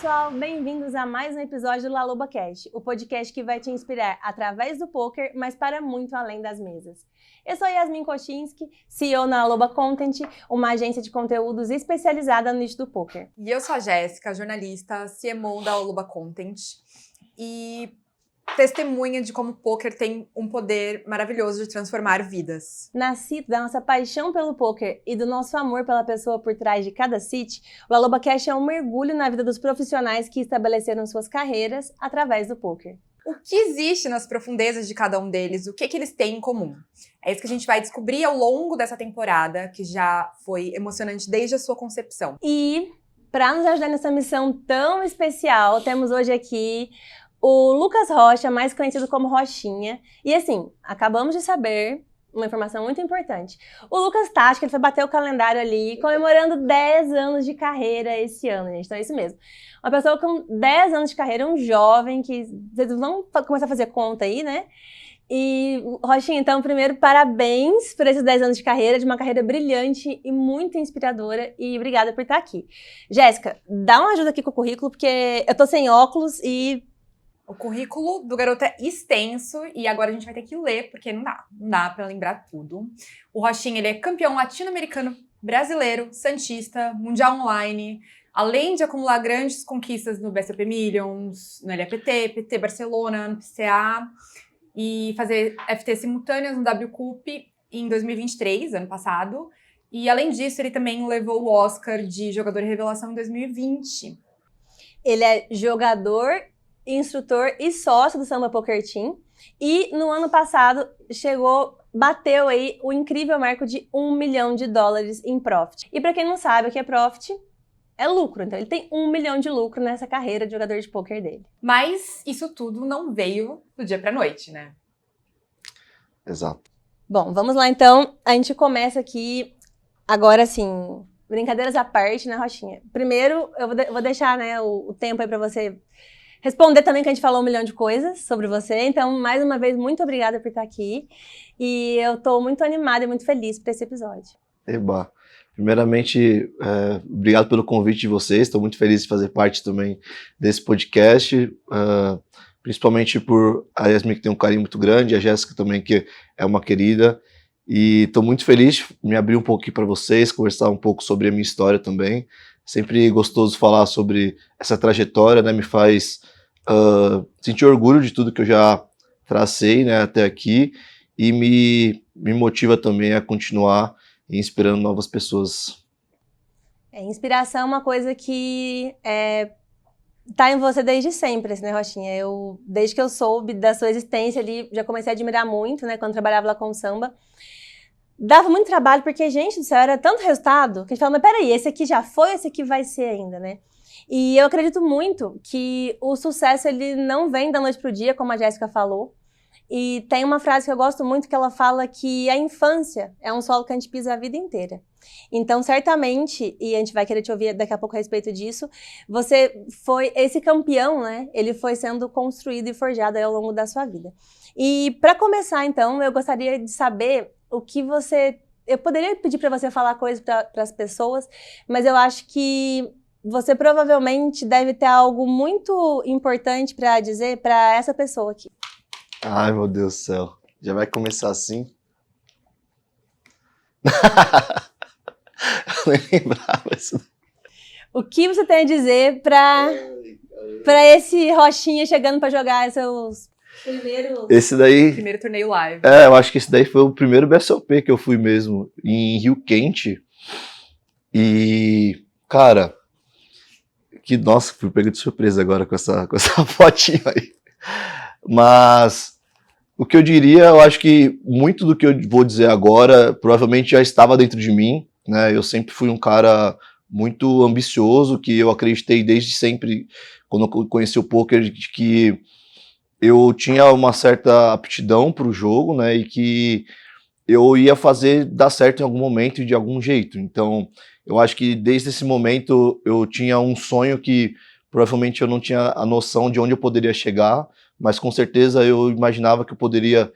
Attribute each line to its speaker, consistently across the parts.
Speaker 1: pessoal, bem-vindos a mais um episódio do La Loba Cast, o podcast que vai te inspirar através do poker, mas para muito além das mesas. Eu sou Yasmin Kochinski, CEO na Loba Content, uma agência de conteúdos especializada no nicho do poker.
Speaker 2: E eu sou a Jéssica, jornalista, CMO da Loba Content e testemunha de como o poker tem um poder maravilhoso de transformar vidas.
Speaker 1: Nascido da nossa paixão pelo poker e do nosso amor pela pessoa por trás de cada sit, o La Loba Cast é um mergulho na vida dos profissionais que estabeleceram suas carreiras através do poker.
Speaker 2: O que existe nas profundezas de cada um deles? O que eles têm em comum? É isso que a gente vai descobrir ao longo dessa temporada, que já foi emocionante desde a sua concepção.
Speaker 1: E, para nos ajudar nessa missão tão especial, temos hoje aqui o Lucas Rocha, mais conhecido como Rochinha. E assim, acabamos de saber uma informação muito importante. O Lucas tá, acho que ele foi bater o calendário ali, comemorando 10 anos de carreira esse ano, gente. Então é isso mesmo. Uma pessoa com 10 anos de carreira, um jovem, que vocês vão começar a fazer conta aí, né? E, Rochinha, então, primeiro, parabéns por esses 10 anos de carreira, de uma carreira brilhante e muito inspiradora, e obrigada por estar aqui. Jéssica, dá uma ajuda aqui com o currículo, porque eu tô sem óculos e...
Speaker 2: O currículo do garoto é extenso e agora a gente vai ter que ler, porque não dá pra lembrar tudo. O Rochinha, ele é campeão latino-americano, brasileiro, santista, mundial online, além de acumular grandes conquistas no BSOP Millions, no LAPT, PT Barcelona, no PCA, e fazer FT simultâneas no WCUP em 2023, ano passado. E além disso, ele também levou o Oscar de jogador revelação em 2020.
Speaker 1: Ele é jogador, instrutor e sócio do Samba Poker Team. E no ano passado bateu aí o incrível marco de $1 milhão em profit. E para quem não sabe o que é profit, é lucro. Então ele tem $1 milhão de lucro nessa carreira de jogador de poker dele.
Speaker 2: Mas isso tudo não veio do dia pra noite, né?
Speaker 3: Exato.
Speaker 1: Bom, vamos lá então. A gente começa aqui agora assim, brincadeiras à parte, né, Rochinha? Primeiro, eu vou deixar, né, o tempo aí para você responder também, que a gente falou 1 milhão de coisas sobre você. Então, mais uma vez, muito obrigada por estar aqui. E eu tô muito animada e muito feliz por esse episódio.
Speaker 3: Eba. Primeiramente, obrigado pelo convite de vocês. Estou muito feliz de fazer parte também desse podcast. Principalmente por a Yasmin, que tem um carinho muito grande, a Jéssica também, que é uma querida. E estou muito feliz de me abrir um pouco aqui para vocês, conversar um pouco sobre a minha história também. Sempre gostoso falar sobre essa trajetória, né? Me faz sentir orgulho de tudo que eu já tracei, né, até aqui, e me motiva também a continuar inspirando novas pessoas.
Speaker 1: Inspiração é uma coisa que tá em você desde sempre, assim, né, Rochinha? Desde que eu soube da sua existência ali, já comecei a admirar muito, né, quando trabalhava lá com o samba. Dava muito trabalho, porque, gente do céu, era tanto resultado, que a gente falava, mas peraí, esse aqui já foi, esse aqui vai ser ainda, né? E eu acredito muito que o sucesso, ele não vem da noite pro dia, como a Jéssica falou. E tem uma frase que eu gosto muito, que ela fala que a infância é um solo que a gente pisa a vida inteira. Então, certamente, e a gente vai querer te ouvir daqui a pouco a respeito disso, você foi esse campeão, né? Ele foi sendo construído e forjado aí ao longo da sua vida. E para começar, então, eu gostaria de saber o que você... Eu poderia pedir para você falar coisas para as pessoas, mas eu acho que você provavelmente deve ter algo muito importante para dizer para essa pessoa aqui.
Speaker 3: Ai, meu Deus do céu. Já vai começar assim? Eu nem lembrava isso.
Speaker 1: O que você tem a dizer para esse Rochinha chegando para jogar seus primeiros...
Speaker 3: Esse daí...
Speaker 2: Primeiro torneio live.
Speaker 3: Eu acho que esse daí foi o primeiro BSOP que eu fui mesmo, em Rio Quente. E, cara, nossa, fui pego de surpresa agora com essa fotinha aí. Mas o que eu diria, eu acho que muito do que eu vou dizer agora provavelmente já estava dentro de mim, né? Eu sempre fui um cara muito ambicioso, que eu acreditei desde sempre, quando eu conheci o poker, de que eu tinha uma certa aptidão para o jogo, né? E que eu ia fazer dar certo em algum momento e de algum jeito. Então, eu acho que desde esse momento eu tinha um sonho que provavelmente eu não tinha a noção de onde eu poderia chegar, mas com certeza eu imaginava que eu poderia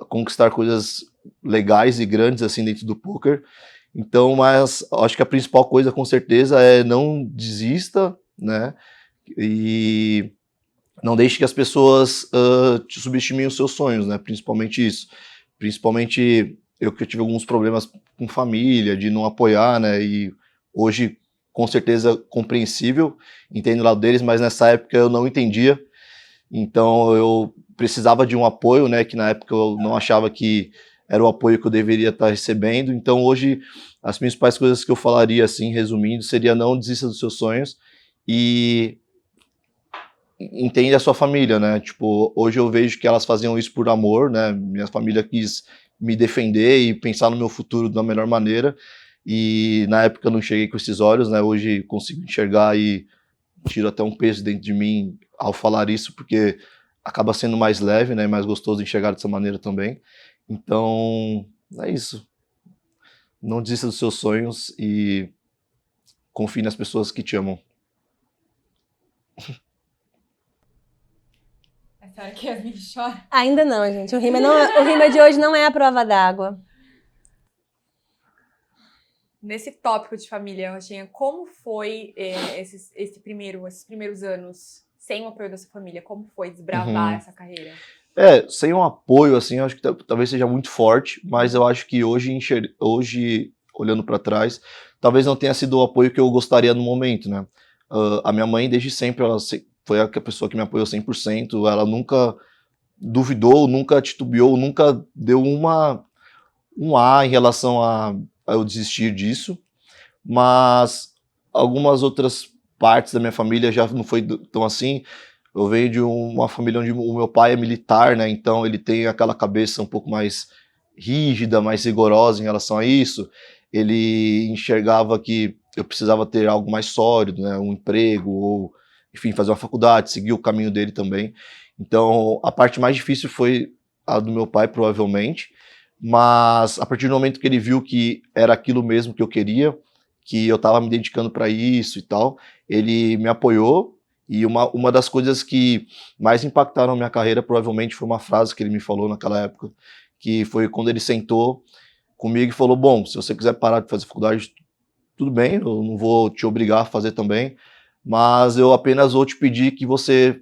Speaker 3: conquistar coisas legais e grandes assim dentro do poker. Então, mas acho que a principal coisa com certeza é não desista, né? E não deixe que as pessoas te subestimem os seus sonhos, né? Principalmente isso. Principalmente eu que tive alguns problemas com família, de não apoiar, né? E hoje, com certeza, compreensível, entendo o lado deles, mas nessa época eu não entendia. Então eu precisava de um apoio, né? Que na época eu não achava que era o apoio que eu deveria estar recebendo. Então hoje, as principais coisas que eu falaria, assim, resumindo, seria não desista dos seus sonhos e entenda a sua família, né? Tipo, hoje eu vejo que elas faziam isso por amor, né? Minha família quis me defender e pensar no meu futuro da melhor maneira. E na época eu não cheguei com esses olhos, né? Hoje consigo enxergar e tiro até um peso dentro de mim ao falar isso, porque acaba sendo mais leve, né? Mais gostoso enxergar dessa maneira também. Então, é isso. Não desista dos seus sonhos e confie nas pessoas que te amam.
Speaker 2: É sério que Yasmin chora?
Speaker 1: Ainda não, gente. O rima de hoje não é a prova d'água.
Speaker 2: Nesse tópico de família, Rochinha, como foi esses primeiros anos sem o apoio da sua família? Como foi desbravar essa carreira?
Speaker 3: Sem um apoio, assim, eu acho que talvez seja muito forte, mas eu acho que hoje, olhando para trás, talvez não tenha sido o apoio que eu gostaria no momento, né? A minha mãe, desde sempre, ela foi a pessoa que me apoiou 100%, ela nunca duvidou, nunca titubeou, nunca deu um A em relação a eu desistir disso, mas algumas outras partes da minha família já não foi tão assim. Eu venho de uma família onde o meu pai é militar, né? Então ele tem aquela cabeça um pouco mais rígida, mais rigorosa em relação a isso. Ele enxergava que eu precisava ter algo mais sólido, né? Um emprego, ou, enfim, fazer uma faculdade, seguir o caminho dele também. Então a parte mais difícil foi a do meu pai, provavelmente. Mas a partir do momento que ele viu que era aquilo mesmo que eu queria, que eu estava me dedicando para isso e tal, ele me apoiou. E uma das coisas que mais impactaram a minha carreira provavelmente foi uma frase que ele me falou naquela época, que foi quando ele sentou comigo e falou: bom, se você quiser parar de fazer faculdade, tudo bem, eu não vou te obrigar a fazer também, mas eu apenas vou te pedir que você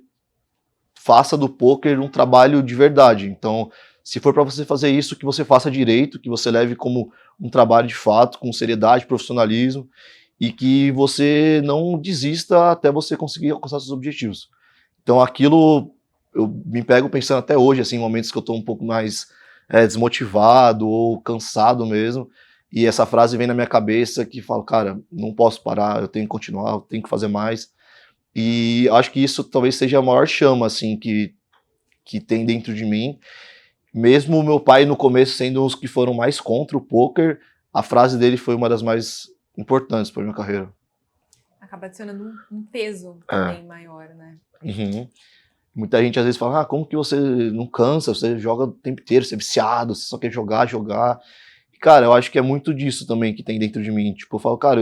Speaker 3: faça do poker um trabalho de verdade. Então, se for para você fazer isso, que você faça direito, que você leve como um trabalho de fato, com seriedade, profissionalismo, e que você não desista até você conseguir alcançar seus objetivos. Então aquilo, eu me pego pensando até hoje, assim, em momentos que eu estou um pouco mais desmotivado ou cansado mesmo, e essa frase vem na minha cabeça que fala, cara, não posso parar, eu tenho que continuar, eu tenho que fazer mais. E acho que isso talvez seja a maior chama, assim, que tem dentro de mim. Mesmo o meu pai, no começo, sendo os que foram mais contra o poker, a frase dele foi uma das mais importantes para minha carreira.
Speaker 2: Acaba adicionando um peso também maior, né?
Speaker 3: Uhum. Muita gente às vezes fala, como que você não cansa, você joga o tempo inteiro, você é viciado, você só quer jogar. E, cara, eu acho que é muito disso também que tem dentro de mim. Tipo, eu falo, cara,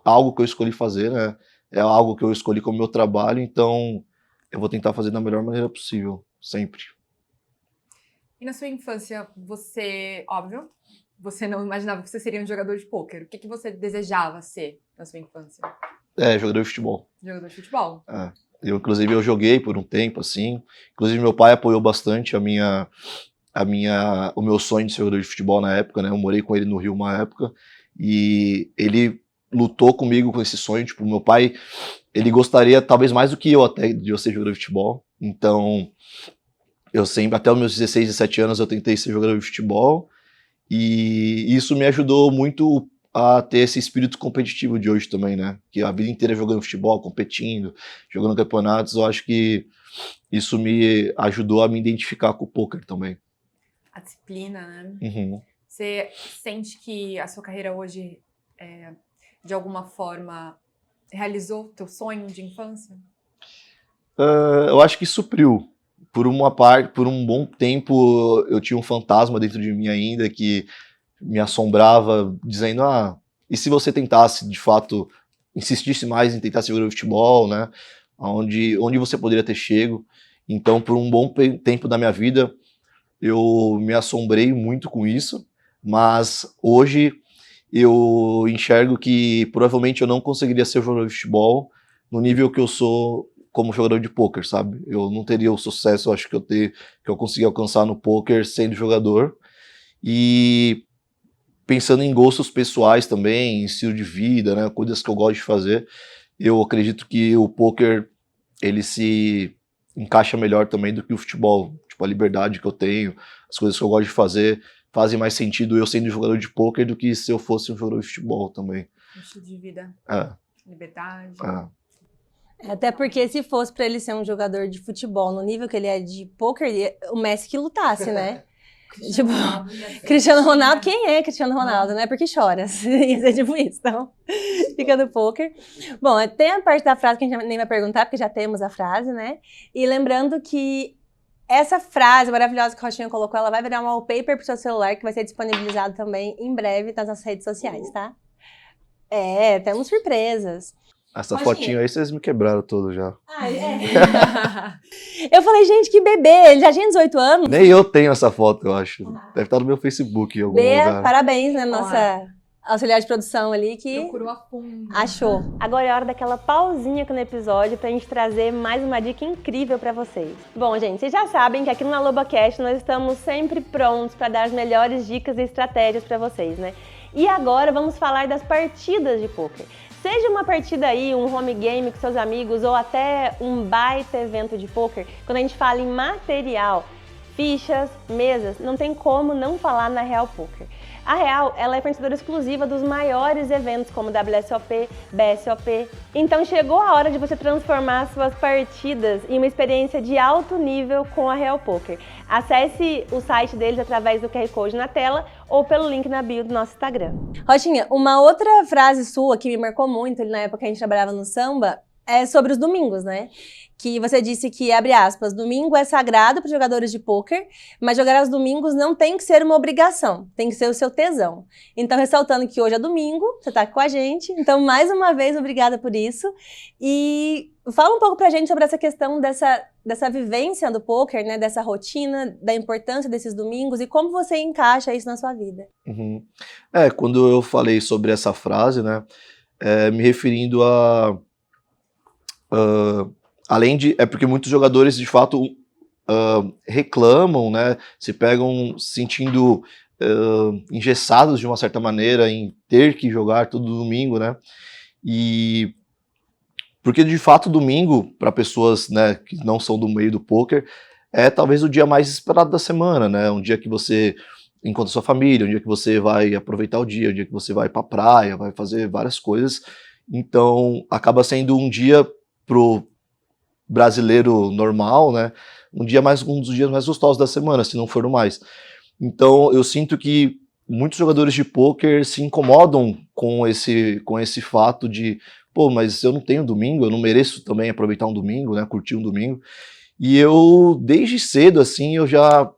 Speaker 3: algo que eu escolhi fazer, né? É algo que eu escolhi como meu trabalho, então eu vou tentar fazer da melhor maneira possível, sempre.
Speaker 2: E na sua infância, óbvio, você não imaginava que você seria um jogador de pôquer. O que você desejava ser na sua infância?
Speaker 3: Jogador de futebol.
Speaker 2: Jogador de futebol?
Speaker 3: Inclusive, eu joguei por um tempo, assim. Inclusive, meu pai apoiou bastante o meu sonho de ser jogador de futebol na época, né? Eu morei com ele no Rio uma época. E ele lutou comigo com esse sonho. Tipo, meu pai, ele gostaria, talvez mais do que eu até, de eu ser jogador de futebol. Então, eu sempre, até os meus 16, 17 anos, eu tentei ser jogador de futebol. E isso me ajudou muito a ter esse espírito competitivo de hoje também, né? Que a vida inteira jogando futebol, competindo, jogando campeonatos, eu acho que isso me ajudou a me identificar com o poker também.
Speaker 2: A disciplina, né?
Speaker 3: Uhum.
Speaker 2: Você sente que a sua carreira hoje, de alguma forma, realizou teu sonho de infância?
Speaker 3: Eu acho que supriu. Por um bom tempo, eu tinha um fantasma dentro de mim ainda que me assombrava, dizendo, e se você tentasse, de fato, insistisse mais em tentar ser jogador de futebol, né? Onde você poderia ter chego. Então, por um bom tempo da minha vida, eu me assombrei muito com isso, mas hoje eu enxergo que provavelmente eu não conseguiria ser jogador de futebol, no nível que eu sou como jogador de pôquer, sabe? Eu não teria o sucesso, eu acho que eu consegui alcançar no pôquer sendo jogador. E pensando em gostos pessoais também, em estilo de vida, né, coisas que eu gosto de fazer, eu acredito que o pôquer, ele se encaixa melhor também do que o futebol. Tipo, a liberdade que eu tenho, as coisas que eu gosto de fazer, fazem mais sentido eu sendo jogador de pôquer do que se eu fosse um jogador de futebol também.
Speaker 2: Estilo de vida. Liberdade.
Speaker 1: Até porque se fosse pra ele ser um jogador de futebol no nível que ele é de pôquer, o Messi que lutasse, né? Tipo, Cristiano Ronaldo, quem é Cristiano Ronaldo, né? Porque chora. Ia ser tipo isso, então. Fica no pôquer. Bom, tem a parte da frase que a gente nem vai perguntar, porque já temos a frase, né? E lembrando que essa frase maravilhosa que o Rochinha colocou, ela vai virar um wallpaper pro seu celular, que vai ser disponibilizado também em breve nas nossas redes sociais, tá? Temos surpresas.
Speaker 3: Essa fotinha aí, vocês me quebraram todo já.
Speaker 1: Eu falei, gente, que bebê, ele já tinha 18 anos.
Speaker 3: Nem eu tenho essa foto, eu acho. Deve estar no meu Facebook em algum lugar.
Speaker 1: Parabéns, né, nossa auxiliar de produção ali que
Speaker 2: procurou a fundo.
Speaker 1: Achou. Agora é hora daquela pausinha aqui no episódio pra gente trazer mais uma dica incrível pra vocês. Bom, gente, vocês já sabem que aqui no AlobaCast nós estamos sempre prontos pra dar as melhores dicas e estratégias pra vocês, né? E agora vamos falar das partidas de pôquer. Seja uma partida aí, um home game com seus amigos ou até um baita evento de pôquer, quando a gente fala em material, fichas, mesas, não tem como não falar na Real Poker. A Real, ela é fornecedora exclusiva dos maiores eventos como WSOP, BSOP. Então chegou a hora de você transformar suas partidas em uma experiência de alto nível com a Real Poker. Acesse o site deles através do QR Code na tela ou pelo link na bio do nosso Instagram. Rochinha, uma outra frase sua que me marcou muito na época que a gente trabalhava no samba é sobre os domingos, né? Que você disse que, abre aspas, domingo é sagrado para os jogadores de pôquer, mas jogar aos domingos não tem que ser uma obrigação, tem que ser o seu tesão. Então, ressaltando que hoje é domingo, você está aqui com a gente, então, mais uma vez, obrigada por isso. E fala um pouco pra gente sobre essa questão dessa vivência do pôquer, né, dessa rotina, da importância desses domingos e como você encaixa isso na sua vida.
Speaker 3: Uhum. Quando eu falei sobre essa frase, né, me referindo a... além de... porque muitos jogadores, de fato, reclamam, né, se pegam sentindo engessados de uma certa maneira em ter que jogar todo domingo, né, e... porque, de fato, domingo, para pessoas, né, que não são do meio do pôquer, é talvez o dia mais esperado da semana, né, um dia que você encontra sua família, um dia que você vai aproveitar o dia, um dia que você vai pra praia, vai fazer várias coisas, então acaba sendo um dia pro brasileiro normal, né, um dos dias mais gostosos da semana, se não for o mais. Então eu sinto que muitos jogadores de pôquer se incomodam com esse fato de, pô, mas eu não tenho domingo, eu não mereço também aproveitar um domingo, né, curtir um domingo. E eu, desde cedo, assim, eu já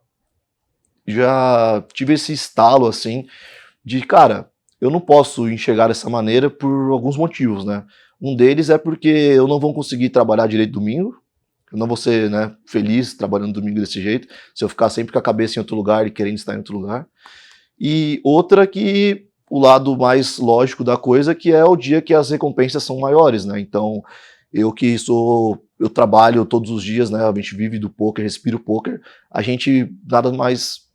Speaker 3: tive esse estalo, assim, de, cara, eu não posso enxergar dessa maneira por alguns motivos, né. Um deles é porque eu não vou conseguir trabalhar direito domingo, eu não vou ser, né, feliz trabalhando domingo desse jeito, se eu ficar sempre com a cabeça em outro lugar e querendo estar em outro lugar. E outra que o lado mais lógico da coisa, que é o dia que as recompensas são maiores, né, então eu trabalho todos os dias, né, a gente vive do pôquer, respira o pôquer, a gente nada mais,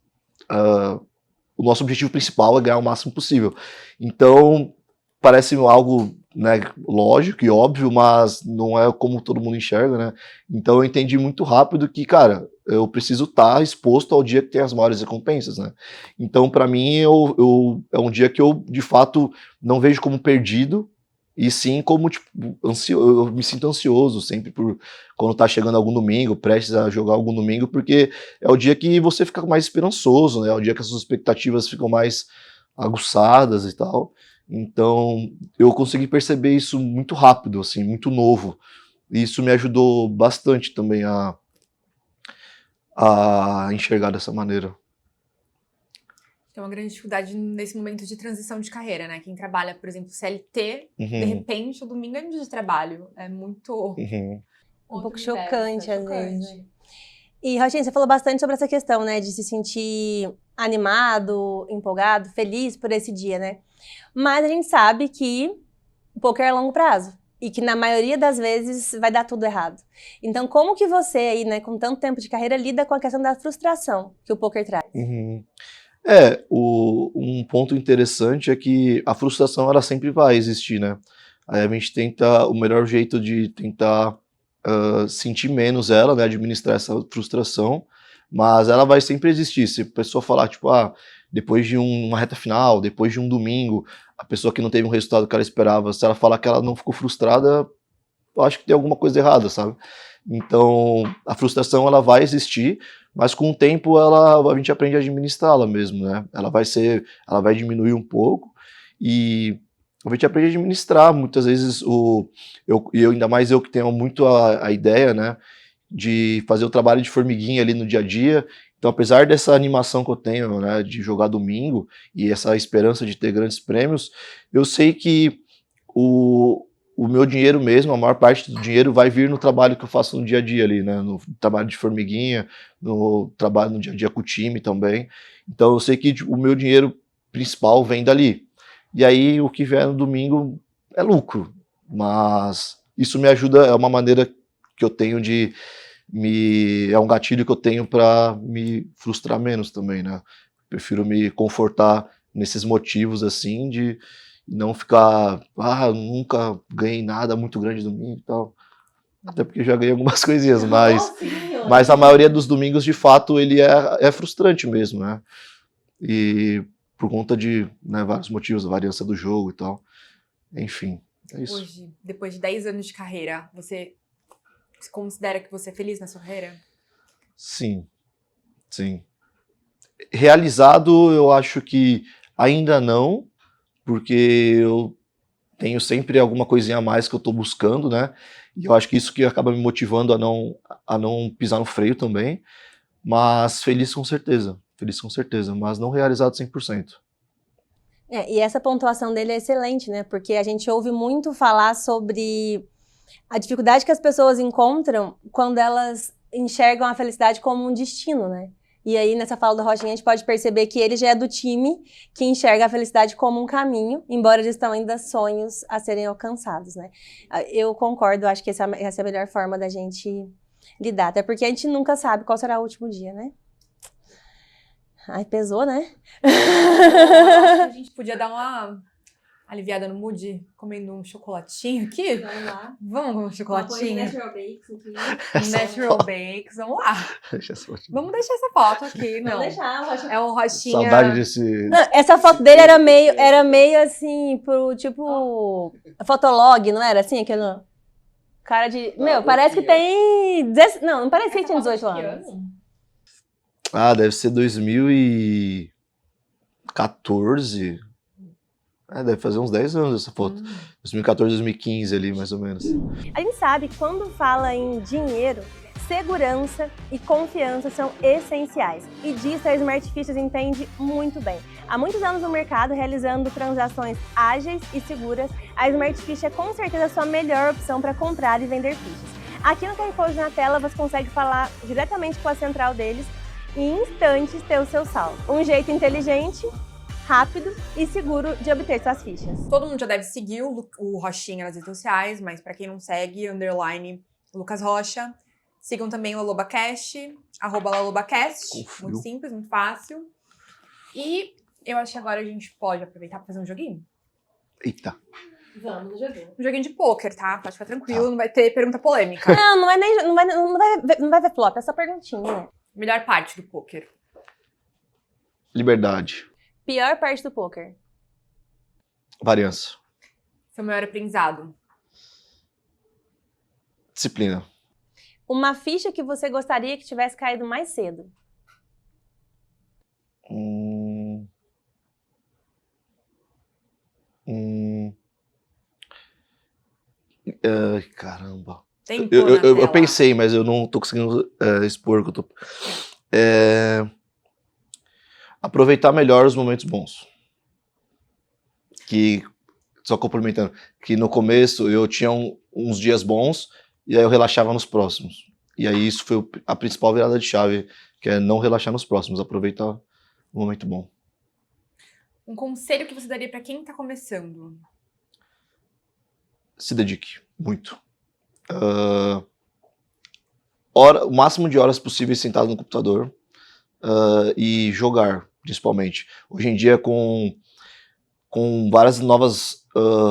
Speaker 3: o nosso objetivo principal é ganhar o máximo possível, então parece algo, né, lógico e óbvio, mas não é como todo mundo enxerga, né, então eu entendi muito rápido que, cara, eu preciso estar exposto ao dia que tem as maiores recompensas, né, então para mim é um dia que eu, de fato, não vejo como perdido, e sim como, tipo, eu me sinto ansioso sempre quando tá chegando algum domingo, prestes a jogar algum domingo, porque é o dia que você fica mais esperançoso, né, é o dia que as suas expectativas ficam mais aguçadas e tal. Então, eu consegui perceber isso muito rápido, assim, muito novo. E isso me ajudou bastante também a enxergar dessa maneira.
Speaker 2: Tem uma grande dificuldade nesse momento de transição de carreira, né? Quem trabalha, por exemplo, CLT, de repente, o domingo é um dia de trabalho. É muito...
Speaker 1: Um pouco chocante, às vezes. Né? E, Rochinha, você falou bastante sobre essa questão, né? De se sentir animado, empolgado, feliz por esse dia, né? Mas a gente sabe que o pôquer é a longo prazo. e que na maioria das vezes vai dar tudo errado. Então, como que você aí, né, com tanto tempo de carreira, lida com a questão da frustração que o poker traz?
Speaker 3: Uhum. Um ponto interessante é que a frustração ela sempre vai existir, né? Aí a gente tenta, o melhor jeito de tentar sentir menos ela, né, administrar essa frustração, mas ela vai sempre existir. Se a pessoa falar, tipo, depois de uma reta final, depois de um domingo, a pessoa que não teve um resultado que ela esperava, se ela falar que ela não ficou frustrada, eu acho que tem alguma coisa errada, sabe? Então, a frustração ela vai existir, mas com o tempo a gente aprende a administrá-la mesmo, né? Ela vai diminuir um pouco e a gente aprende a administrar. Muitas vezes ainda mais eu que tenho muito a ideia, né, de fazer o trabalho de formiguinha ali no dia a dia. Então, apesar dessa animação que eu tenho, né, de jogar domingo e essa esperança de ter grandes prêmios, eu sei que o meu dinheiro mesmo, a maior parte do dinheiro vai vir no trabalho que eu faço no dia a dia ali, né, no trabalho de formiguinha, no trabalho no dia a dia com o time também. Então, eu sei que o meu dinheiro principal vem dali. E aí, o que vier no domingo é lucro. Mas isso me ajuda, é uma maneira que eu tenho é um gatilho que eu tenho para me frustrar menos também, né? Prefiro me confortar nesses motivos, assim, de não ficar, nunca ganhei nada muito grande domingo e tal. Até porque já ganhei algumas coisinhas, mas a maioria dos domingos, de fato, ele é frustrante mesmo, né? E por conta de, né, vários motivos, a variância do jogo e tal. Enfim, é isso.
Speaker 2: Hoje, depois de 10 anos de carreira, você considera que você é feliz na sua carreira?
Speaker 3: Sim. Realizado, eu acho que ainda não, porque eu tenho sempre alguma coisinha a mais que eu tô buscando, né? E eu acho que isso que acaba me motivando a não pisar no freio também. Mas feliz com certeza, mas não realizado 100%.
Speaker 1: E essa pontuação dele é excelente, né? Porque a gente ouve muito falar sobre a dificuldade que as pessoas encontram quando elas enxergam a felicidade como um destino, né? E aí, nessa fala do Rochinha, a gente pode perceber que ele já é do time que enxerga a felicidade como um caminho, embora eles tenham ainda sonhos a serem alcançados, né? Eu concordo, acho que essa é a melhor forma da gente lidar, até porque a gente nunca sabe qual será o último dia, né? Ai, pesou, né?
Speaker 2: A gente podia dar uma aliviada no mood, comendo um chocolatinho aqui.
Speaker 1: Vamos lá.
Speaker 2: Vamos comer um chocolatinho?
Speaker 1: Natural Bakes.
Speaker 2: Natural Bakes, vamos lá. Vamos deixar essa foto aqui, não.
Speaker 1: Vamos deixar, Rochinha.
Speaker 2: É um Rochinha.
Speaker 3: Saudade desse...
Speaker 1: Não, essa foto dele era meio assim, pro tipo, fotolog, não era assim? Aquele cara de... Meu, parece que tem... Não parece que tinha 18 anos.
Speaker 3: Deve ser 2014. Deve fazer uns 10 anos essa foto. 2014, 2015 ali, mais ou menos.
Speaker 1: A gente sabe que quando fala em dinheiro, segurança e confiança são essenciais. E disso a Smart Fichas entende muito bem. Há muitos anos no mercado, realizando transações ágeis e seguras, a Smart Ficha é com certeza a sua melhor opção para comprar e vender fichas. Aqui no QR Code na tela você consegue falar diretamente com a central deles e em instantes ter o seu saldo. Um jeito inteligente, rápido e seguro de obter suas fichas.
Speaker 2: Todo mundo já deve seguir o Rochinha nas redes sociais, mas para quem não segue, _ Lucas Rocha. Sigam também o LalobaCast, @LalobaCast. Muito simples, muito fácil. E eu acho que agora a gente pode aproveitar para fazer um joguinho.
Speaker 3: Eita.
Speaker 1: Vamos no joguinho.
Speaker 2: Um joguinho de pôquer, tá? Pode ficar tranquilo, não vai ter pergunta polêmica.
Speaker 1: Não vai ver flop, é só perguntinha.
Speaker 2: Melhor parte do pôquer.
Speaker 3: Liberdade.
Speaker 1: Pior parte do poker.
Speaker 3: Variância.
Speaker 2: Seu maior aprendizado.
Speaker 3: Disciplina.
Speaker 1: Uma ficha que você gostaria que tivesse caído mais cedo.
Speaker 3: Caramba.
Speaker 2: Tempo
Speaker 3: Eu pensei, mas eu não tô conseguindo expor o que eu tô... Aproveitar melhor os momentos bons. Só complementando, que no começo eu tinha uns dias bons e aí eu relaxava nos próximos. E aí isso foi a principal virada de chave, que é não relaxar nos próximos, aproveitar o momento bom.
Speaker 2: Um conselho que você daria para quem tá começando?
Speaker 3: se dedique muito. O máximo de horas possíveis sentado no computador e jogar, principalmente. Hoje em dia, com várias novas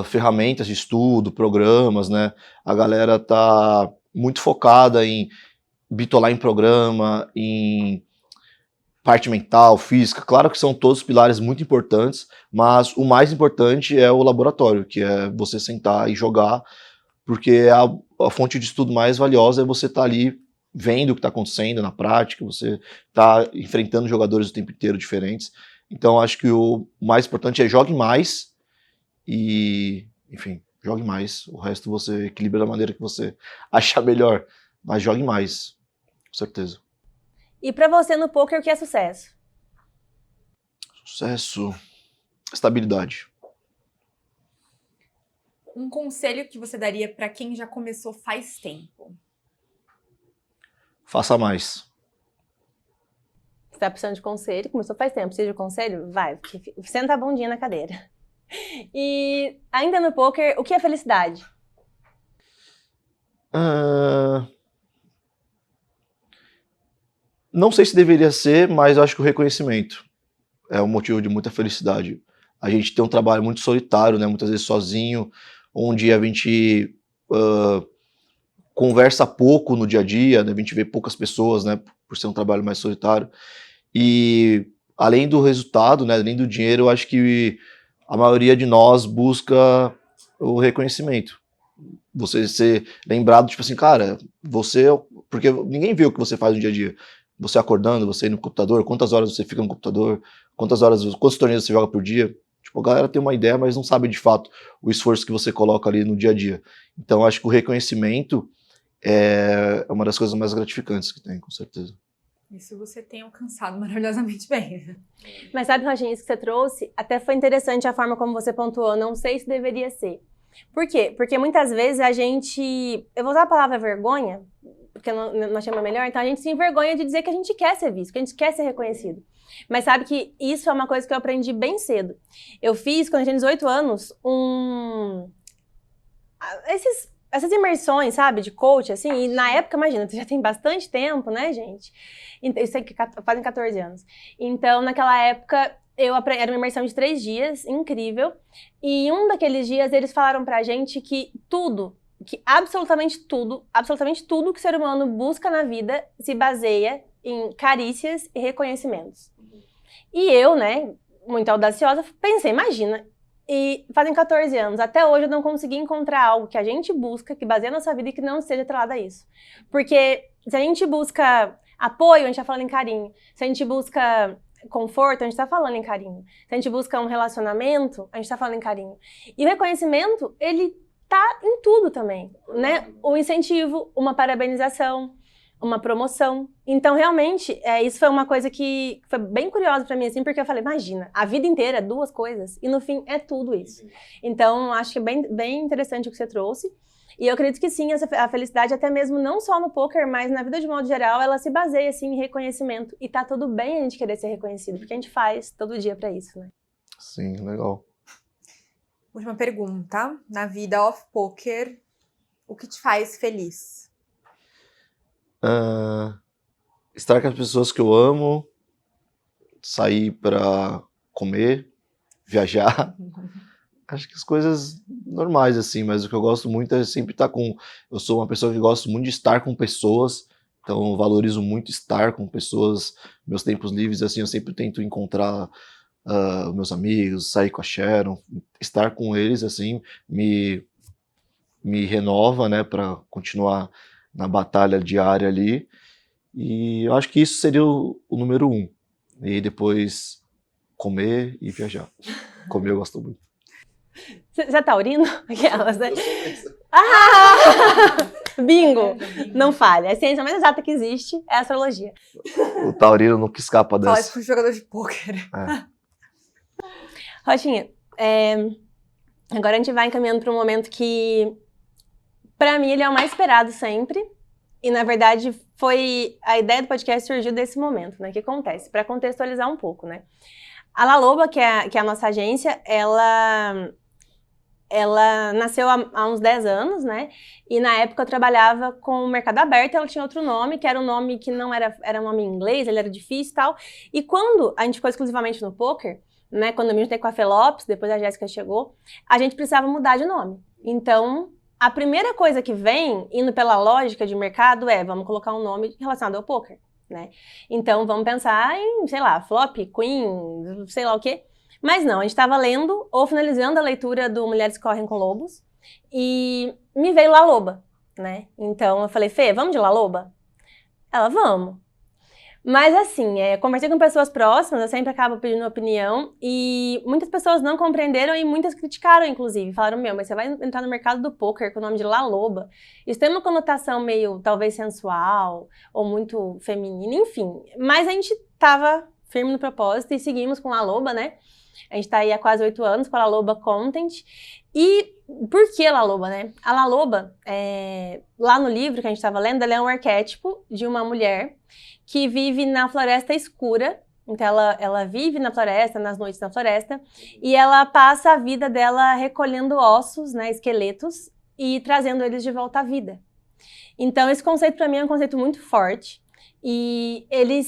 Speaker 3: ferramentas de estudo, programas, né? A galera tá muito focada em bitolar em programa, em parte mental, física. Claro que são todos pilares muito importantes, mas o mais importante é o laboratório, que é você sentar e jogar, porque a fonte de estudo mais valiosa é você estar ali vendo o que está acontecendo na prática, você está enfrentando jogadores o tempo inteiro diferentes. Então, acho que o mais importante é jogue mais e, enfim, jogue mais. O resto você equilibra da maneira que você achar melhor, mas jogue mais, com certeza.
Speaker 1: E pra você no poker, o que é sucesso?
Speaker 3: Sucesso, estabilidade.
Speaker 2: Um conselho que você daria para quem já começou faz tempo?
Speaker 3: Faça mais.
Speaker 1: Você tá precisando de conselho, começou faz tempo, precisa de conselho? Vai, senta a bundinha na cadeira. E ainda no poker, o que é felicidade?
Speaker 3: Não sei se deveria ser, mas eu acho que o reconhecimento é um motivo de muita felicidade. A gente tem um trabalho muito solitário, né? Muitas vezes sozinho, onde a gente conversa pouco no dia a dia, né? A gente vê poucas pessoas, né? Por ser um trabalho mais solitário. E além do resultado, né? Além do dinheiro, eu acho que a maioria de nós busca o reconhecimento. Você ser lembrado, tipo assim, cara, você... Porque ninguém vê o que você faz no dia a dia. Você acordando, você ir no computador, quantas horas você fica no computador, quantos torneios você joga por dia. Tipo, a galera tem uma ideia, mas não sabe de fato o esforço que você coloca ali no dia a dia. Então, acho que o reconhecimento é uma das coisas mais gratificantes que tem, com certeza.
Speaker 2: Isso você tem alcançado maravilhosamente bem.
Speaker 1: Mas sabe, Roginho, isso que você trouxe, até foi interessante a forma como você pontuou, não sei se deveria ser. Por quê? Porque muitas vezes a gente, eu vou usar a palavra vergonha, porque não chama melhor, então a gente se envergonha de dizer que a gente quer ser visto, que a gente quer ser reconhecido. Mas sabe que isso é uma coisa que eu aprendi bem cedo. Eu fiz, quando eu tinha 18 anos, essas imersões, sabe, de coach, assim, e na época, imagina, já tem bastante tempo, né, gente? Isso aqui fazem 14 anos. Então, naquela época, era uma imersão de 3 dias, incrível, e um daqueles dias eles falaram pra gente que absolutamente tudo que o ser humano busca na vida se baseia em carícias e reconhecimentos. E eu, né, muito audaciosa, pensei, imagina, e fazem 14 anos, até hoje eu não consegui encontrar algo que a gente busca, que baseia a nossa vida e que não esteja atrelado a isso. Porque se a gente busca apoio, a gente tá falando em carinho. Se a gente busca conforto, a gente tá falando em carinho. Se a gente busca um relacionamento, a gente tá falando em carinho. E o reconhecimento, ele tá em tudo também, né? O incentivo, uma parabenização, uma promoção. Então, realmente, isso foi uma coisa que foi bem curiosa pra mim, assim, porque eu falei, imagina, a vida inteira é 2 coisas, e no fim é tudo isso. Então, acho que é bem interessante o que você trouxe. E eu acredito que sim, a felicidade, até mesmo não só no poker, mas na vida de modo geral, ela se baseia, assim, em reconhecimento. E tá tudo bem a gente querer ser reconhecido, porque a gente faz todo dia pra isso, né?
Speaker 3: Sim, legal.
Speaker 2: Última pergunta. Na vida off-poker, o que te faz feliz?
Speaker 3: Estar com as pessoas que eu amo, sair para comer, viajar. Acho que as coisas normais, assim, mas o que eu gosto muito é sempre estar com... Eu sou uma pessoa que gosto muito de estar com pessoas, então eu valorizo muito estar com pessoas. Meus tempos livres, assim, eu sempre tento encontrar meus amigos, sair com a Sharon, estar com eles, assim, me renova, né, para continuar na batalha diária ali. E eu acho que isso seria o número 1. E depois comer e viajar. Comer eu gosto muito.
Speaker 1: Você é taurino? Aquelas, né? Ah! Bingo! Não falha. A ciência mais exata que existe é a astrologia.
Speaker 3: O taurino nunca escapa dessa.
Speaker 2: Fala isso pro jogador de pôquer.
Speaker 1: Roxinha, agora a gente vai encaminhando para um momento que, pra mim, ele é o mais esperado sempre. E, na verdade, a ideia do podcast surgiu desse momento, né? O que acontece? Para contextualizar um pouco, né? A La Loba, que é a nossa agência, ela ela nasceu há uns 10 anos, né? E na época eu trabalhava com o Mercado Aberto, ela tinha outro nome, que era um nome que não era um nome em inglês, ele era difícil e tal. E quando a gente ficou exclusivamente no poker, né? Quando eu me juntei com a Fê Lopes, depois a Jéssica chegou, a gente precisava mudar de nome. Então, a primeira coisa que vem, indo pela lógica de mercado, vamos colocar um nome relacionado ao poker, né? Então, vamos pensar em, sei lá, flop, queen, sei lá o quê. Mas não, a gente estava lendo ou finalizando a leitura do Mulheres que Correm com Lobos e me veio La Loba, né? Então, eu falei, Fê, vamos de La Loba? Ela, vamos. Mas assim, conversei com pessoas próximas, eu sempre acabo pedindo opinião, e muitas pessoas não compreenderam e muitas criticaram, inclusive. Falaram, mas você vai entrar no mercado do poker com o nome de La Loba. Isso tem uma conotação meio, talvez, sensual, ou muito feminina, enfim. Mas a gente tava firme no propósito e seguimos com La Loba, né? A gente tá aí há quase 8 anos com a La Loba Content. E por que La Loba, né? A La Loba, lá no livro que a gente tava lendo, ela é um arquétipo de uma mulher que vive na floresta escura. Então ela vive na floresta, nas noites na floresta, e ela passa a vida dela recolhendo ossos, né, esqueletos, e trazendo eles de volta à vida. Então esse conceito para mim é um conceito muito forte, e ele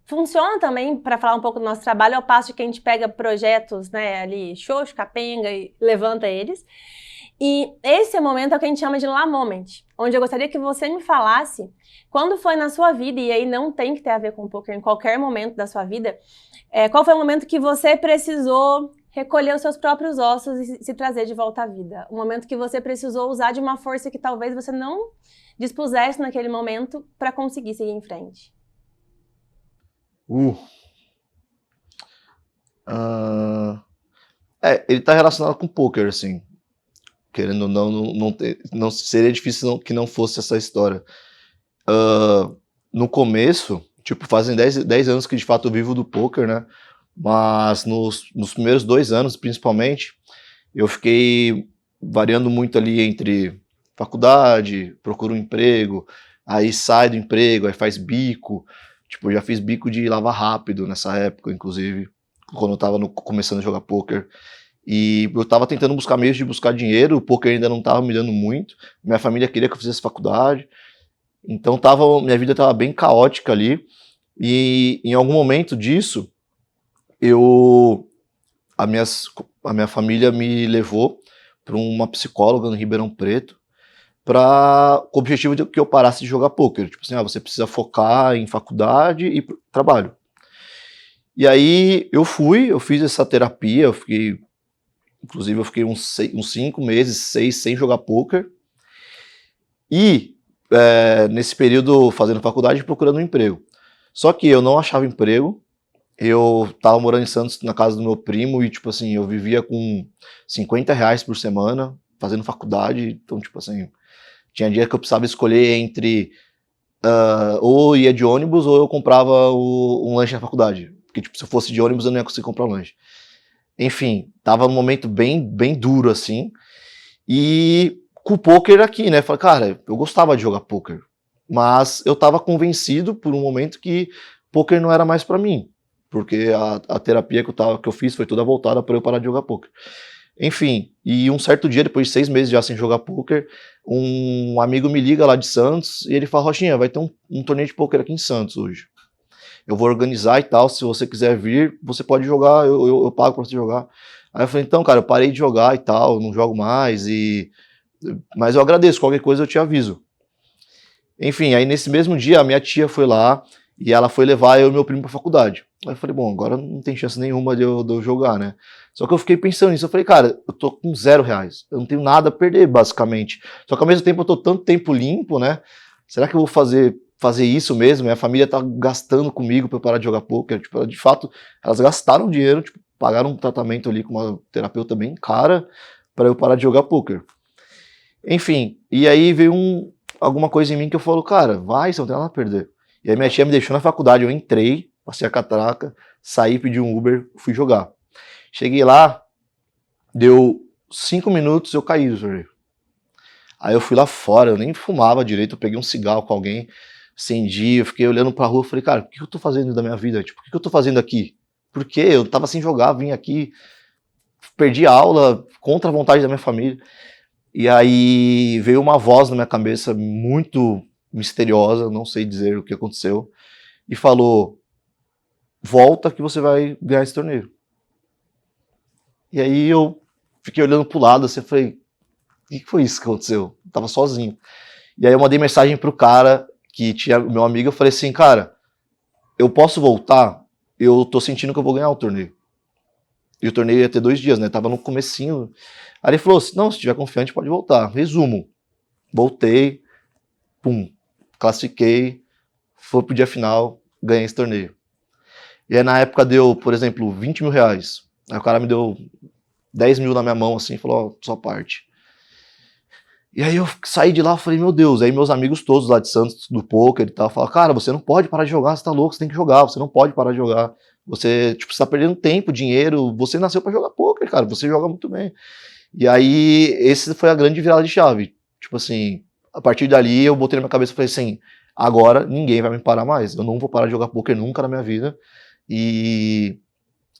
Speaker 1: funciona também, para falar um pouco do nosso trabalho, ao passo que a gente pega projetos, né, ali, xoxo, capenga, e levanta eles. E esse momento é o que a gente chama de La Moment, onde eu gostaria que você me falasse quando foi na sua vida, e aí não tem que ter a ver com poker, em qualquer momento da sua vida, qual foi o momento que você precisou recolher os seus próprios ossos e se trazer de volta à vida? O momento que você precisou usar de uma força que talvez você não dispusesse naquele momento para conseguir seguir em frente.
Speaker 3: Ele tá relacionado com poker, assim. Querendo ou não seria difícil que não fosse essa história. No começo, tipo, fazem 10 anos que de fato eu vivo do poker, né? Mas nos primeiros 2 anos, principalmente, eu fiquei variando muito ali entre faculdade, procuro um emprego, aí sai do emprego, aí faz bico. Tipo, eu já fiz bico de lavar rápido nessa época, inclusive, quando eu tava começando a jogar poker. E eu tava tentando buscar meios de buscar dinheiro, o poker ainda não tava me dando muito, minha família queria que eu fizesse faculdade, então minha vida tava bem caótica ali, e em algum momento disso, a minha família me levou para uma psicóloga no Ribeirão Preto, com o objetivo de que eu parasse de jogar poker, tipo assim, você precisa focar em faculdade e trabalho. E aí eu fiz essa terapia, Inclusive, eu fiquei uns 5 meses, 6, sem jogar poker. E, nesse período, fazendo faculdade, procurando um emprego. Só que eu não achava emprego. Eu tava morando em Santos, na casa do meu primo, e, tipo assim, eu vivia com R$50 por semana, fazendo faculdade. Então, tipo assim, tinha dia que eu precisava escolher entre ou ia de ônibus ou eu comprava um lanche na faculdade. Porque, tipo, se eu fosse de ônibus, eu não ia conseguir comprar um lanche. Enfim, tava num momento bem, bem duro, assim, e com o poker aqui, né, falei, cara, eu gostava de jogar poker, mas eu tava convencido por um momento que poker não era mais pra mim, porque a terapia que eu fiz foi toda voltada para eu parar de jogar poker. Enfim, e um certo dia, depois de 6 meses já sem jogar poker, um amigo me liga lá de Santos, e ele fala, Rochinha, vai ter um torneio de poker aqui em Santos hoje. Eu vou organizar e tal, se você quiser vir, você pode jogar, eu pago pra você jogar. Aí eu falei, então, cara, eu parei de jogar e tal, não jogo mais, mas eu agradeço, qualquer coisa eu te aviso. Enfim, aí nesse mesmo dia, a minha tia foi lá, e ela foi levar eu e meu primo pra faculdade. Aí eu falei, bom, agora não tem chance nenhuma de eu jogar, né? Só que eu fiquei pensando nisso, eu falei, cara, eu tô com R$0, eu não tenho nada a perder, basicamente. Só que ao mesmo tempo eu tô tanto tempo limpo, né? Será que eu vou fazer isso mesmo? Minha família tá gastando comigo pra eu parar de jogar poker. Tipo, de fato, elas gastaram dinheiro, tipo, pagaram um tratamento ali com uma terapeuta bem cara pra eu parar de jogar poker. Enfim, e aí veio alguma coisa em mim que eu falo, cara, vai, você não tem nada a perder. E aí minha tia me deixou na faculdade, eu entrei, passei a catraca, saí, pedi um Uber, fui jogar. Cheguei lá, deu 5 minutos, eu caí do sorteio. Aí eu fui lá fora, eu nem fumava direito, eu peguei um cigarro com alguém, acendi, eu fiquei olhando pra rua, falei, cara, o que eu tô fazendo da minha vida? Tipo, o que eu tô fazendo aqui? Por quê? Eu tava sem jogar, vim aqui perdi a aula contra a vontade da minha família. E aí veio uma voz na minha cabeça muito misteriosa, não sei dizer o que aconteceu, e falou: volta que você vai ganhar esse torneio. E aí eu fiquei olhando pro lado, assim, eu falei: o que foi isso que aconteceu? Eu tava sozinho. E aí eu mandei mensagem pro cara que tinha meu amigo, eu falei assim: cara, eu posso voltar? Eu tô sentindo que eu vou ganhar o torneio. E o torneio ia ter 2 dias, né? Tava no comecinho. Aí ele falou assim: não, se tiver confiante, pode voltar. Resumo: voltei, pum, classifiquei, fui pro dia final, ganhei esse torneio. E aí na época deu, por exemplo, 20 mil reais. Aí o cara me deu 10 mil na minha mão, assim, e falou: ó, sua parte. E aí eu saí de lá e falei: meu Deus. Aí meus amigos todos lá de Santos, do poker e tal, falaram: cara, você não pode parar de jogar, você tá louco, você tem que jogar, você não pode parar de jogar. Você, tipo, você tá perdendo tempo, dinheiro, você nasceu pra jogar poker, cara, você joga muito bem. E aí, esse foi a grande virada de chave. Tipo assim, a partir dali eu botei na minha cabeça e falei assim: agora ninguém vai me parar mais, eu não vou parar de jogar poker nunca na minha vida. E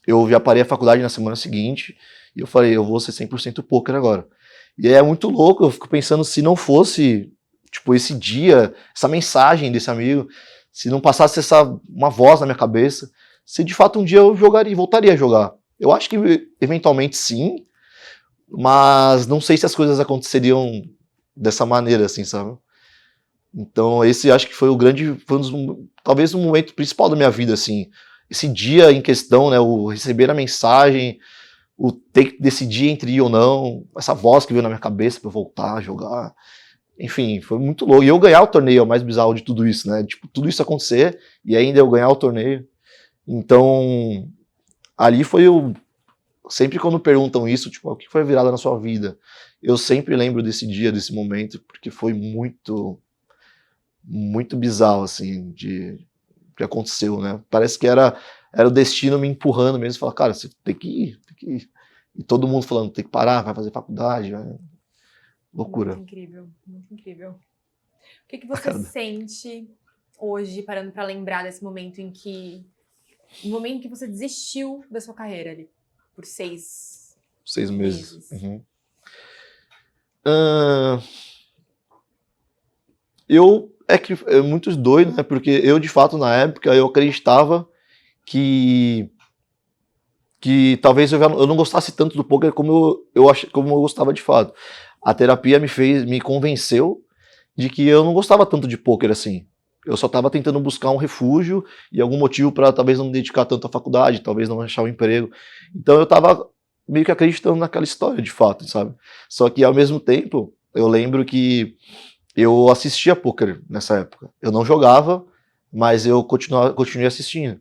Speaker 3: eu já parei a faculdade na semana seguinte, e eu falei: eu vou ser 100% poker agora. E aí é muito louco, eu fico pensando, se não fosse, tipo, esse dia, essa mensagem desse amigo, se não passasse uma voz na minha cabeça, se de fato um dia eu jogaria, voltaria a jogar. Eu acho que eventualmente sim, mas não sei se as coisas aconteceriam dessa maneira, assim, sabe? Então esse acho que foi talvez o momento principal da minha vida, assim. Esse dia em questão, né, o receber a mensagem, o ter que decidir entre ir ou não, essa voz que veio na minha cabeça pra eu voltar a jogar. Enfim, foi muito louco. E eu ganhar o torneio é o mais bizarro de tudo isso, né? Tipo, tudo isso acontecer e ainda eu ganhar o torneio. Então, ali foi o... Sempre quando perguntam isso, tipo, o que foi a virada na sua vida? Eu sempre lembro desse dia, desse momento, porque foi muito, muito bizarro, assim, que aconteceu, né? Parece que era o destino me empurrando mesmo, falar: cara, você tem que ir, tem que ir. E todo mundo falando: tem que parar, vai fazer faculdade, vai... Loucura.
Speaker 2: Muito incrível, muito incrível. O que você sente hoje, parando pra lembrar desse momento no momento em que você desistiu da sua carreira ali, por 6
Speaker 3: meses.
Speaker 2: meses.
Speaker 3: Uhum. É muito doido, né? Porque eu, de fato, na época, eu acreditava que talvez eu não gostasse tanto do poker como como eu gostava de fato. A terapia me convenceu de que eu não gostava tanto de poker assim. Eu só estava tentando buscar um refúgio e algum motivo para talvez não me dedicar tanto à faculdade, talvez não achar um emprego. Então eu estava meio que acreditando naquela história, de fato, sabe? Só que ao mesmo tempo, eu lembro que eu assistia poker nessa época. Eu não jogava, mas eu continuei assistindo.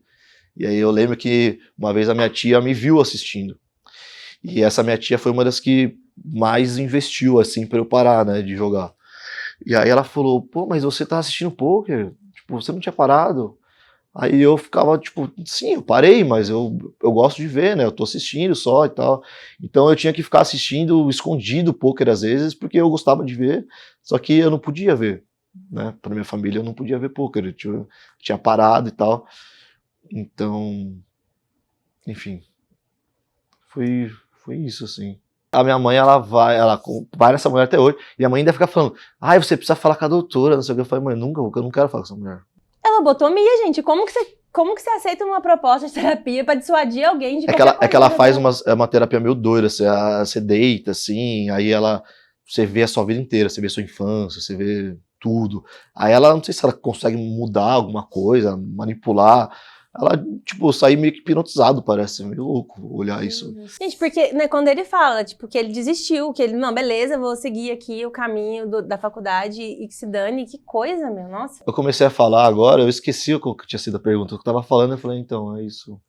Speaker 3: E aí eu lembro que uma vez a minha tia me viu assistindo. E essa minha tia foi uma das que mais investiu, assim, pra eu parar, né, de jogar. E aí ela falou: pô, mas você tá assistindo poker? Tipo, você não tinha parado? Aí eu ficava, tipo, sim, eu parei, mas eu gosto de ver, né, eu tô assistindo só e tal. Então eu tinha que ficar assistindo escondido poker às vezes, porque eu gostava de ver, só que eu não podia ver, né, pra minha família eu não podia ver poker, eu tinha parado e tal. Então, enfim, foi isso, assim. A minha mãe, ela vai nessa mulher até hoje, e a mãe ainda fica falando: ai, você precisa falar com a doutora, não sei o que. Eu falei: mãe, eu não quero falar com essa mulher.
Speaker 1: É lobotomia, gente. Como que você aceita uma proposta de terapia pra dissuadir alguém de qualquer coisa?
Speaker 3: É que ela faz uma terapia meio doida, você deita, assim, aí você vê a sua vida inteira, você vê a sua infância, você vê tudo. Aí ela, não sei se ela consegue mudar alguma coisa, manipular. Ela, tipo, sai meio que hipnotizado, parece meio louco olhar isso.
Speaker 1: Gente, porque, né, quando ele fala, tipo, que ele desistiu, que ele, não, beleza, vou seguir aqui o caminho da faculdade e que se dane, que coisa, meu, nossa.
Speaker 3: Eu comecei a falar agora, eu esqueci o que tinha sido a pergunta. Eu tava falando, eu falei: então, é isso.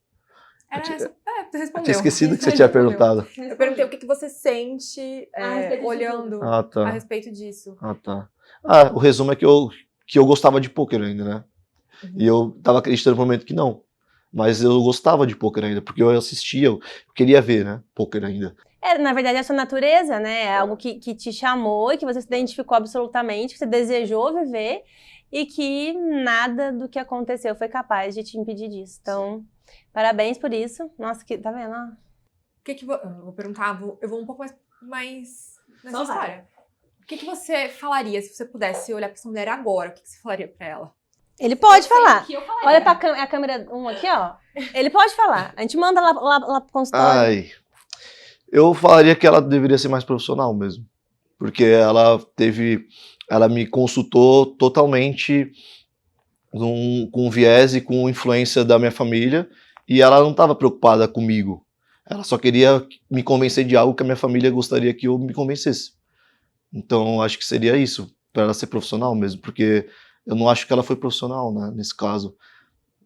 Speaker 2: Você respondeu.
Speaker 3: Eu tinha esquecido que você tinha perguntado.
Speaker 2: Eu perguntei o que você sente olhando a respeito disso.
Speaker 3: Tá. O resumo é que eu gostava de poker ainda, né? Uhum. E eu tava acreditando no momento que não. Mas eu gostava de poker ainda, porque eu assistia, eu queria ver, né? Poker ainda.
Speaker 1: Na verdade, é a sua natureza, né? É algo que te chamou e que você se identificou absolutamente, que você desejou viver e que nada do que aconteceu foi capaz de te impedir disso. Então, parabéns por isso. Nossa, tá vendo?
Speaker 2: Eu vou perguntar, eu vou um pouco mais nessa
Speaker 1: Só vai.
Speaker 2: história. O que você falaria se você pudesse olhar pra essa mulher agora? O que você falaria pra ela?
Speaker 1: Ele pode falar.
Speaker 2: Que eu falaria.
Speaker 1: Olha pra a câmera 1 aqui, ó. Ele pode falar. A gente manda lá pro consultório.
Speaker 3: Ai, eu falaria que ela deveria ser mais profissional mesmo. Porque ela me consultou totalmente com viés e com influência da minha família, e ela não estava preocupada comigo. Ela só queria me convencer de algo que a minha família gostaria que eu me convencesse. Então, acho que seria isso, para ela ser profissional mesmo, porque eu não acho que ela foi profissional, né, nesse caso.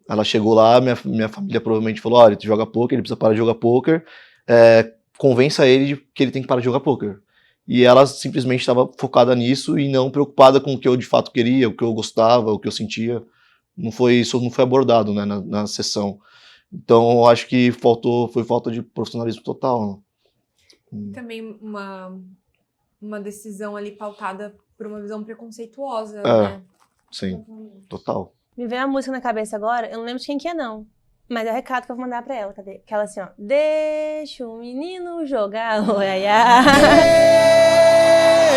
Speaker 3: Ela chegou lá, minha família provavelmente falou, olha, ele joga poker, ele precisa parar de jogar poker, convença ele de que ele tem que parar de jogar poker. E ela simplesmente estava focada nisso e não preocupada com o que eu de fato queria, o que eu gostava, o que eu sentia. Isso não foi abordado, né, na sessão. Então, eu acho que foi falta de profissionalismo total. Né?
Speaker 2: Também uma decisão ali pautada por uma visão preconceituosa, né?
Speaker 3: Sim, total.
Speaker 1: Me veio a música na cabeça agora, eu não lembro de quem que é, não. Mas é o recado que eu vou mandar pra ela, cadê? Aquela assim, ó. Deixa o menino jogar, oiaiá.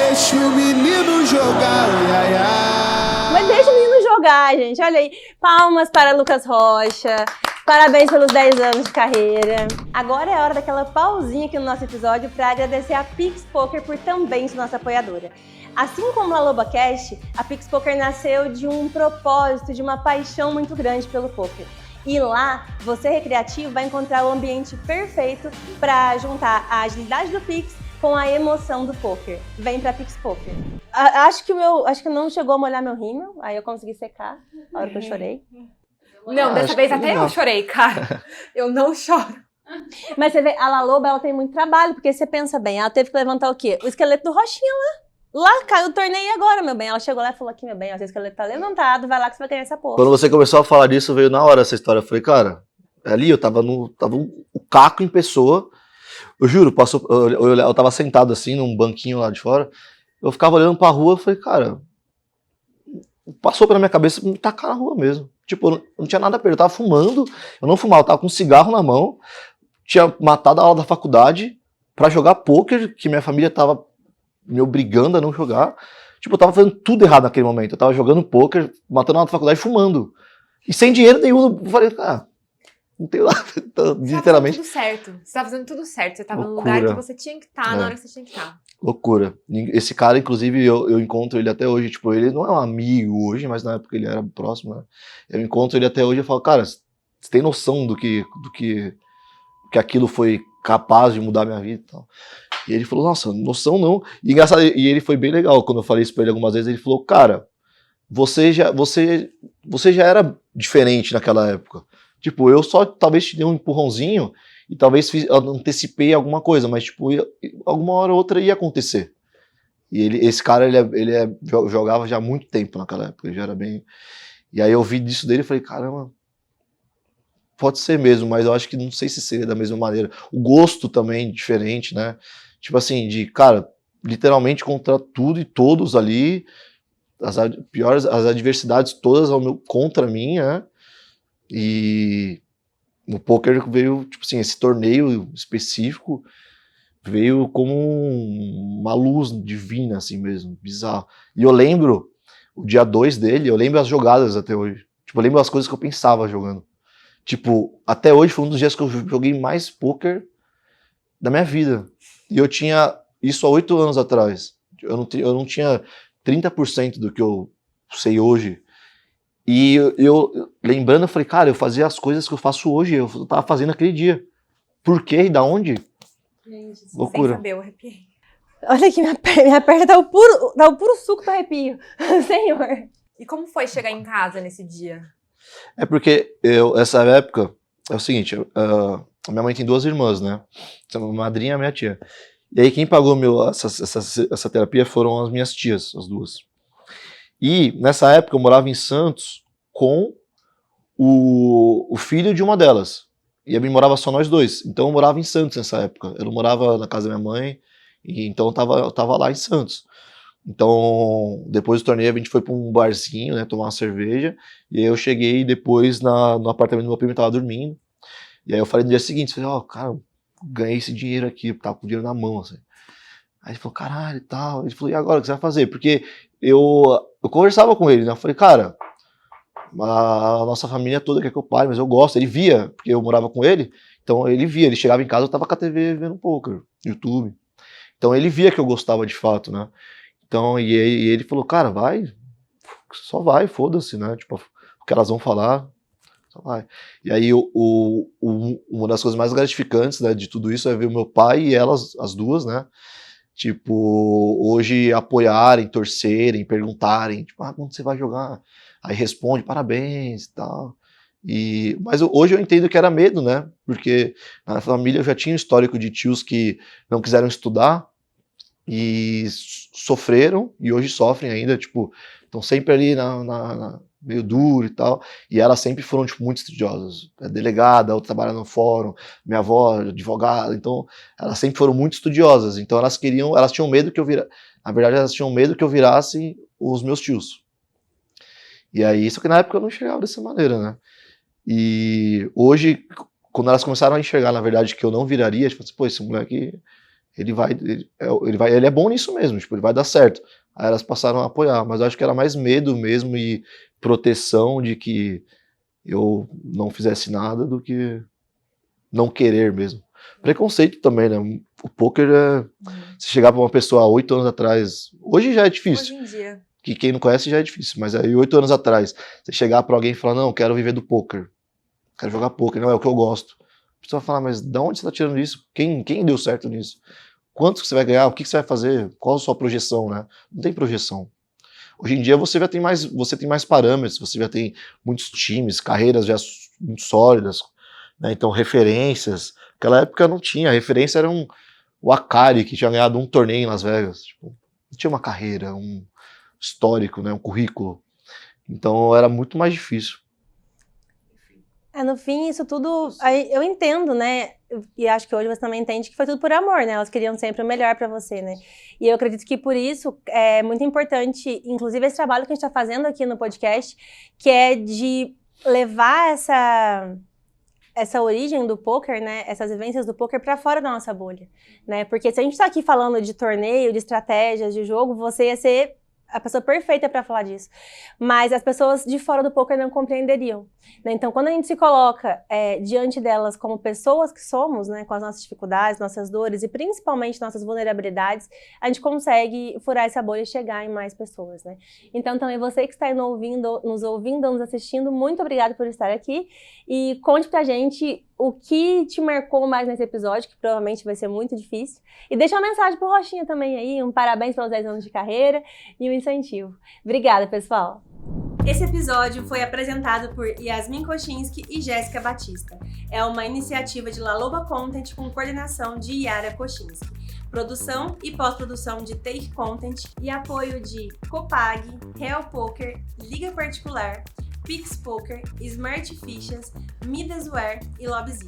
Speaker 4: Deixa o menino jogar, oiaiá.
Speaker 1: Mas deixa o menino jogar, gente. Olha aí. Palmas para Lucas Rocha. Parabéns pelos 10 anos de carreira. Agora é a hora daquela pausinha aqui no nosso episódio para agradecer a Pix Poker por também ser nossa apoiadora. Assim como a LobaCast, a Pix Poker nasceu de um propósito, de uma paixão muito grande pelo poker. E lá, você recreativo vai encontrar o ambiente perfeito para juntar a agilidade do Pix com a emoção do poker. Vem pra Pix Poker. Acho que não chegou a molhar meu rímel, aí eu consegui secar na hora que eu chorei.
Speaker 2: Não, dessa vez até eu chorei, cara. Eu não choro.
Speaker 1: Mas você vê, a La Loba, ela tem muito trabalho, porque você pensa bem, ela teve que levantar o quê? O esqueleto do Rochinha lá. Lá, caiu o torneio agora, meu bem. Ela chegou lá e falou aqui, meu bem, ó, seu esqueleto tá levantado, vai lá que você vai ganhar essa porra.
Speaker 3: Quando você começou a falar disso, veio na hora essa história. Eu falei, cara, ali eu tava o Caco em pessoa. Eu juro, eu tava sentado assim, num banquinho lá de fora. Eu ficava olhando pra rua e falei, cara, passou pela minha cabeça me tacar na rua mesmo. Tipo, eu não tinha nada a perder, eu tava fumando, eu não fumava, eu tava com um cigarro na mão, tinha matado a aula da faculdade pra jogar pôquer, que minha família tava me obrigando a não jogar. Tipo, eu tava fazendo tudo errado naquele momento. Eu tava jogando pôquer, matando a aula da faculdade, fumando. E sem dinheiro nenhum, eu falei, não tenho nada, literalmente.
Speaker 2: Você tava fazendo tudo certo, você tava no
Speaker 3: Loucura.
Speaker 2: lugar que você tinha que estar, na hora que você tinha que estar.
Speaker 3: Loucura. Esse cara, inclusive, eu encontro ele até hoje. Tipo, ele não é um amigo hoje, mas na época ele era próximo, né? Eu encontro ele até hoje e falo, cara, você tem noção do que aquilo foi capaz de mudar minha vida e tal. E ele falou, nossa, noção não. E engraçado, e ele foi bem legal. Quando eu falei isso pra ele algumas vezes, ele falou, cara, você já era diferente naquela época. Tipo, eu só talvez te dei um empurrãozinho e talvez antecipei alguma coisa, mas tipo, alguma hora ou outra ia acontecer. E esse cara, jogava já há muito tempo naquela época, ele já era bem... E aí eu vi disso dele e falei, caramba, pode ser mesmo, mas eu acho que não sei se seria da mesma maneira. O gosto também diferente, né? Tipo assim, cara, literalmente contra tudo e todos ali, as adversidades todas contra mim, né? E no poker veio, tipo assim, esse torneio específico veio como uma luz divina, assim mesmo, bizarro. E eu lembro o dia 2 dele, eu lembro as jogadas até hoje. Tipo, eu lembro as coisas que eu pensava jogando. Tipo, até hoje foi um dos dias que eu joguei mais poker da minha vida. E eu tinha isso há 8 anos atrás. Eu não tinha 30% do que eu sei hoje. E eu lembrando, eu falei, cara, eu fazia as coisas que eu faço hoje, eu tava fazendo aquele dia. Por quê e da onde?
Speaker 2: Gente,
Speaker 3: loucura.
Speaker 2: Sem saber, eu arrepiei.
Speaker 1: Olha aqui, minha perna tá o puro suco do arrepio. Senhor.
Speaker 2: E como foi chegar em casa nesse dia?
Speaker 3: É porque essa época, é o seguinte, a minha mãe tem 2 irmãs, né? A madrinha e a minha tia. E aí quem pagou essa terapia foram as minhas tias, as 2. E nessa época eu morava em Santos com o filho de uma delas. E a mim morava só nós 2. Então eu morava em Santos nessa época. Eu não morava na casa da minha mãe, e então eu tava lá em Santos. Então, depois do torneio, a gente foi pra um barzinho, né, tomar uma cerveja. E aí eu cheguei depois no apartamento do meu primo, tava dormindo. E aí eu falei no dia seguinte, falei, cara, ganhei esse dinheiro aqui, tava com o dinheiro na mão, assim. Aí ele falou, caralho e tal. Ele falou, e agora, o que você vai fazer? Porque eu conversava com ele, né? Eu falei, cara, a nossa família toda quer que eu pare, mas eu gosto. Ele via, porque eu morava com ele, então ele via, ele chegava em casa, eu tava com a TV vendo poker, YouTube. Então ele via que eu gostava de fato, né? Então, e ele falou, cara, vai, só vai, foda-se, né? Tipo, o que elas vão falar, só vai. E aí uma das coisas mais gratificantes, né, de tudo isso é ver o meu pai e elas, as duas, né? Tipo, hoje apoiarem, torcerem, perguntarem, tipo, quando você vai jogar? Aí responde, parabéns e tal. Mas hoje eu entendo que era medo, né? Porque na família eu já tinha um histórico de tios que não quiseram estudar e sofreram, e hoje sofrem ainda, tipo, estão sempre ali meio duro e tal, e elas sempre foram, tipo, muito estudiosas. A delegada, outra trabalha no fórum, minha avó, advogada, então elas sempre foram muito estudiosas, então elas tinham medo que eu virasse, na verdade elas tinham medo que eu virasse os meus tios. E aí, só que na época eu não enxergava dessa maneira, né? E hoje, quando elas começaram a enxergar, na verdade, que eu não viraria, tipo assim, pô, esse moleque, ele é bom nisso mesmo, tipo, ele vai dar certo. Aí elas passaram a apoiar, mas eu acho que era mais medo mesmo e proteção de que eu não fizesse nada do que não querer mesmo. Preconceito também, né? O poker se chegar pra uma pessoa há 8 anos atrás, hoje já é difícil.
Speaker 2: Hoje em dia.
Speaker 3: Que quem não conhece já é difícil, mas aí 8 anos atrás, você chegar pra alguém e falar, não, quero viver do poker, quero jogar poker, não é o que eu gosto. A pessoa vai falar, mas de onde você tá tirando isso? Quem deu certo nisso? Quanto que você vai ganhar? O que você vai fazer? Qual a sua projeção, né? Não tem projeção. Hoje em dia você tem mais parâmetros, você já tem muitos times, carreiras já muito sólidas, né? Então referências. Naquela época não tinha, a referência era o Akari, que tinha ganhado um torneio em Las Vegas. Tipo, não tinha uma carreira, um histórico, né? Um currículo. Então era muito mais difícil.
Speaker 1: No fim, isso tudo, eu entendo, né, e acho que hoje você também entende que foi tudo por amor, né, elas queriam sempre o melhor pra você, né, e eu acredito que por isso é muito importante, inclusive esse trabalho que a gente tá fazendo aqui no podcast, que é de levar essa origem do poker, né, essas vivências do poker pra fora da nossa bolha, né, porque se a gente tá aqui falando de torneio, de estratégias, de jogo, você ia ser a pessoa perfeita para falar disso, mas as pessoas de fora do poker não compreenderiam, né? Então, quando a gente se coloca diante delas como pessoas que somos, né, com as nossas dificuldades, nossas dores e principalmente nossas vulnerabilidades, a gente consegue furar essa bolha e chegar em mais pessoas, né? Então, também você que está nos ouvindo, nos assistindo, muito obrigada por estar aqui e conte pra gente o que te marcou mais nesse episódio, que provavelmente vai ser muito difícil. E deixa uma mensagem pro Rochinha também aí, um parabéns pelos 10 anos de carreira e um incentivo. Obrigada, pessoal! Esse episódio foi apresentado por Yasmin Kochinski e Jéssica Batista. É uma iniciativa de Laloba Content com coordenação de Yara Kochinski. Produção e pós-produção de Take Content e apoio de Copag, Real Poker, Liga Particular, Pix Poker, Smart Fichas, Midasware e Lobzy.